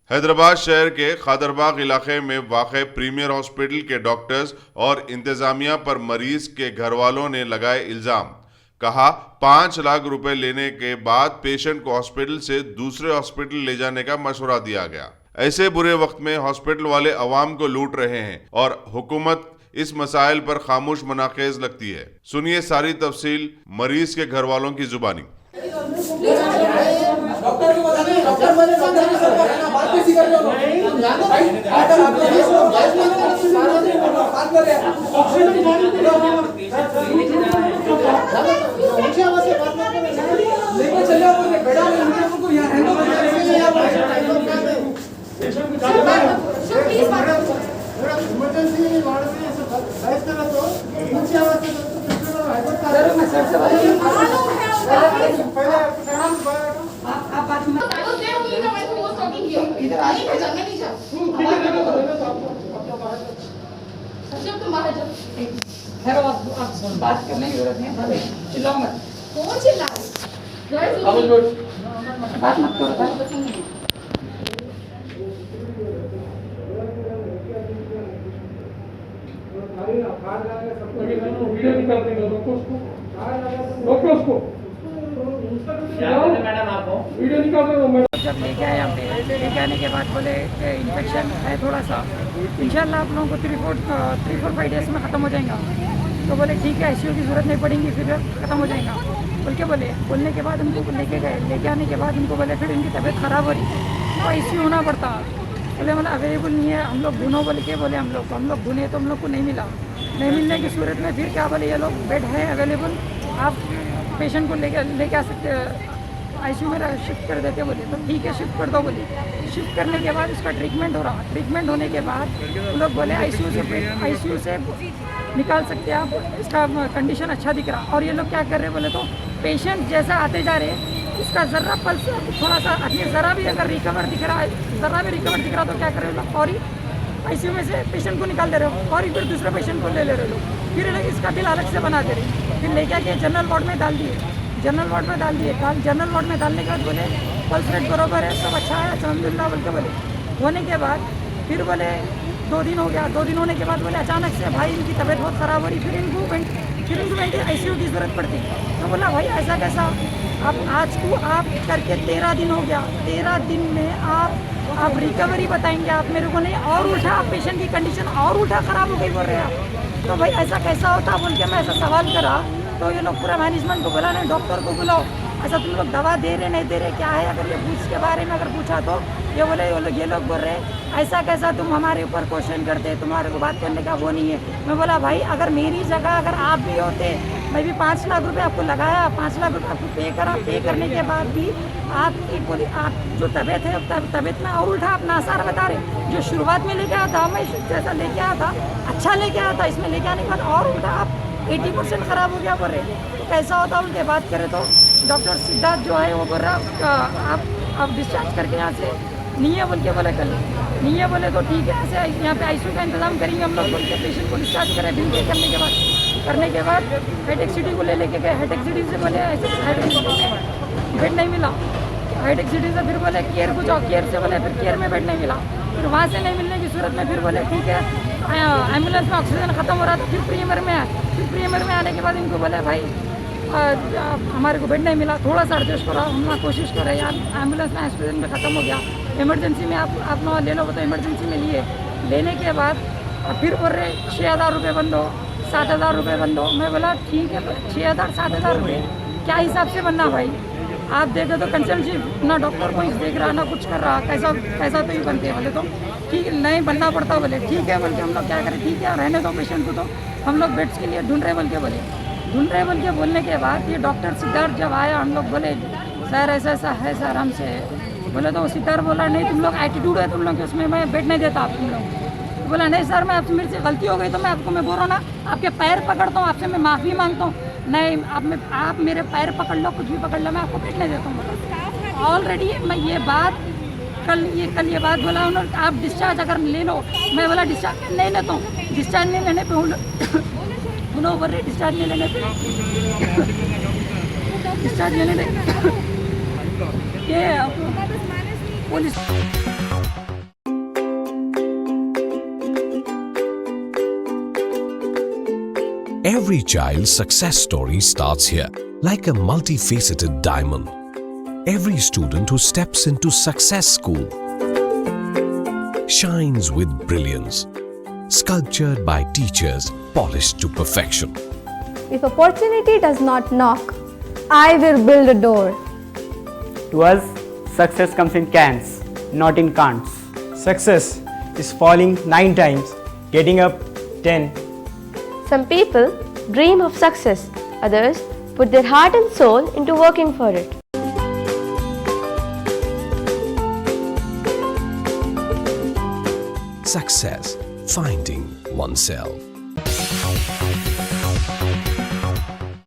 हैदराबाद शहर के खादरबाग इलाके में वाक़े प्रीमियर हॉस्पिटल के डॉक्टर्स और इंतजामिया पर मरीज के घर वालों ने लगाए इल्जाम। कहा 5 लाख रुपए लेने के बाद पेशेंट को हॉस्पिटल से दूसरे हॉस्पिटल ले जाने का मशवरा दिया गया। ऐसे बुरे वक्त में हॉस्पिटल वाले अवाम को लूट रहे हैं और हुकूमत इस मसाइल पर खामोश मनाखेज लगती है। सुनिए सारी तफसील मरीज के घर वालों की जुबानी। बात करने की जरूरत नहीं, चिल्लाओ मत। कौन चिल्ला? बात मत करो। वीडियो निकाल देंगे डॉक्टर्स को मैडम आपको वीडियो निकाल देंगे। जब लेके आए यहाँ पे, लेके आने के बाद बोले इन्फेक्शन है थोड़ा सा, इंशाल्लाह आप लोगों को 3-4-5 डेज में ख़त्म हो जाएगा। तो बोले ठीक है, ICU की ज़रूरत नहीं पड़ेगी, फिर ख़त्म हो जाएगा बोल के बोले। बोलने के बाद उनको लेके गए, लेके आने के बाद उनको बोले फिर इनकी तबीयत ख़राब हो रही तो ICU होना पड़ता। बोले मतलब अवेलेबल नहीं है, हम लोग ढूंढो बोल के बोले। हम लोग ढूंढे तो हम लोग को नहीं मिला। नहीं मिलने की सूरत में फिर क्या बोले, ये लोग बेड है अवेलेबल, आप पेशेंट को लेके आ सकते, ICU में शिफ्ट कर देते बोले। तो ठीक है, शिफ्ट कर दो बोले। शिफ्ट करने के बाद इसका ट्रीटमेंट हो रहा। ट्रीटमेंट होने के बाद वो लोग बोले ICU से निकाल सकते हैं आप, इसका कंडीशन अच्छा दिख रहा। और ये लोग क्या कर रहे बोले तो पेशेंट जैसा आते जा रहे, उसका ज़र्रा पल्स थोड़ा सा ज़रा भी अगर रिकवर दिख रहा है, ज़रा भी रिकवर दिख रहा तो क्या कर रहे लोग, और ICU में से पेशेंट को निकाल दे रहे हो और फिर दूसरे पेशेंट को ले रहे लोग। फिर इसका बिल अलग से बना दे रहे, फिर लेके आके जनरल वार्ड में डाल दिए। जनरल वार्ड में जनरल वार्ड में डालने के बाद बोले पल्स रेट बराबर है, सब अच्छा है अल्हम्दुलिल्लाह बोल के बोले। होने के बाद फिर बोले 2 दिन हो गया। 2 दिन होने के बाद बोले अचानक से भाई इनकी तबीयत बहुत ख़राब हो रही, फिर इनको ICU की ज़रूरत पड़ती। तो बोला भाई ऐसा कैसा, आप करके 13 दिन हो गया। 13 दिन में आप रिकवरी बताएंगे आप मेरे को, नहीं और उल्टा पेशेंट की कंडीशन और उल्टा ख़राब हो गई बोल रहे हैं। तो भाई ऐसा कैसा होता बोल के मैं ऐसा सवाल करा। तो ये लोग पूरा मैनेजमेंट को बोला, नहीं डॉक्टर को बुलाओ, ऐसा तुम लोग दवा दे रहे नहीं दे रहे क्या है। अगर ये पूछ के बारे में अगर पूछा तो ये लोग बोल रहे ऐसा कैसा तुम हमारे ऊपर क्वेश्चन करते, तुम्हारे को बात करने का वो नहीं है। मैं बोला भाई अगर मेरी जगह अगर आप भी होते, मैं भी 5 लाख रुपए आपको लगाया, 5 लाख रुपये आपको पे करा। पे करने के बाद भी आप जो तबीयत है, तबीयत में और उल्टा आप नासार बता रहे। जो शुरुआत में लेके आया था, मैं जैसा लेके आया था अच्छा लेके आया था, इसमें लेके आने के बाद और उल्टा आप 80% ख़राब हो गया बोल रहे। तो कैसा होता उनके बात करें तो डॉक्टर सिद्धार्थ जो है वो बोल रहा आप डिस्चार्ज करके यहाँ से नहीं है बोल के बोले। कल नहीं है बोले तो ठीक है, ऐसे यहाँ पे ICU का इंतजाम करेंगे हम लोग बोल के पेशेंट को डिस्चार्ज करें। बिल पे करने के बाद हाईटेक सिटी को ले के गए। हाईटेक सिटी से बोले ऐसे हाईटेक सिटी में बेड नहीं मिला। हाईटेक सिटी से फिर बोले केयर को जाओ, केयर से बोले फिर केयर में बेड नहीं मिला। फिर वहाँ से नहीं मिलने की सूरत में फिर बोले ठीक है, एम्बुलेंस में ऑक्सीजन ख़त्म हो रहा था, फिर प्रीमियर में आए। फिर प्रीमियर में आने के बाद इनको बोले भाई हमारे को बेड नहीं मिला, थोड़ा सा एडजस्ट करो, हम कोशिश कर रहे हैं यार। एम्बुलेंस में ऑक्सीजन में ख़त्म हो गया, इमरजेंसी में आप लोग ले लो तो इमरजेंसी में लिए। लेने के बाद फिर बोल रहे 6,000 रुपये बंद हो, 7,000 रुपये बंद हो। मैं बोला ठीक है 6,000-7,000 रुपये क्या हिसाब से बनना भाई, आप देखे तो कंसल्टेंसी ना डॉक्टर को देख रहा ना कुछ कर रहा, कैसा तो ही बनते बोले। तो ठीक नहीं बनना पड़ता बोले। ठीक है बोल के हम लोग क्या करें, ठीक है रहने दो पेशेंट को, तो हम लोग बेड्स के लिए ढूंढ रहे बोल के बोलने के बाद ये डॉक्टर सिद्धार्थ जब आया, हम लोग बोले सर ऐसा है सर हमसे। बोले तो सिद्धार्थ बोला नहीं तुम लोग एटीट्यूड है तुम लोग, उसमें मैं बेड नहीं देता आप तुम लोग। बोला नहीं सर मैं मेरे से गलती हो गई तो मैं बोल रहा हूँ ना, आपके पैर पकड़ता हूँ, आपसे मैं माफ़ी मांगता हूँ। नहीं आप मेरे पैर पकड़ लो, कुछ भी पकड़ लो, मैं आपको बेड नहीं देता हूँ। ऑलरेडी मैं ये बात कल ये बात बोला उन्होंने, आप डिस्चार्ज अगर ले लो। मैं बोला डिस्चार्ज नहीं लेता हूँ, डिस्चार्ज नहीं लेने पे उन्होंने बोल रहे डिस्चार्ज नहीं लेने पे डिस्चार्ज नहीं लेने ये police Every child's success story starts here, like a multifaceted diamond. Every student who steps into Success School shines with brilliance, sculptured by teachers polished to perfection. If opportunity does not knock, I will build a door. To us, success comes in cans, not in can'ts. Success is falling 9 times, getting up 10. Some people dream of success, others put their heart and soul into working for it. Success, finding oneself.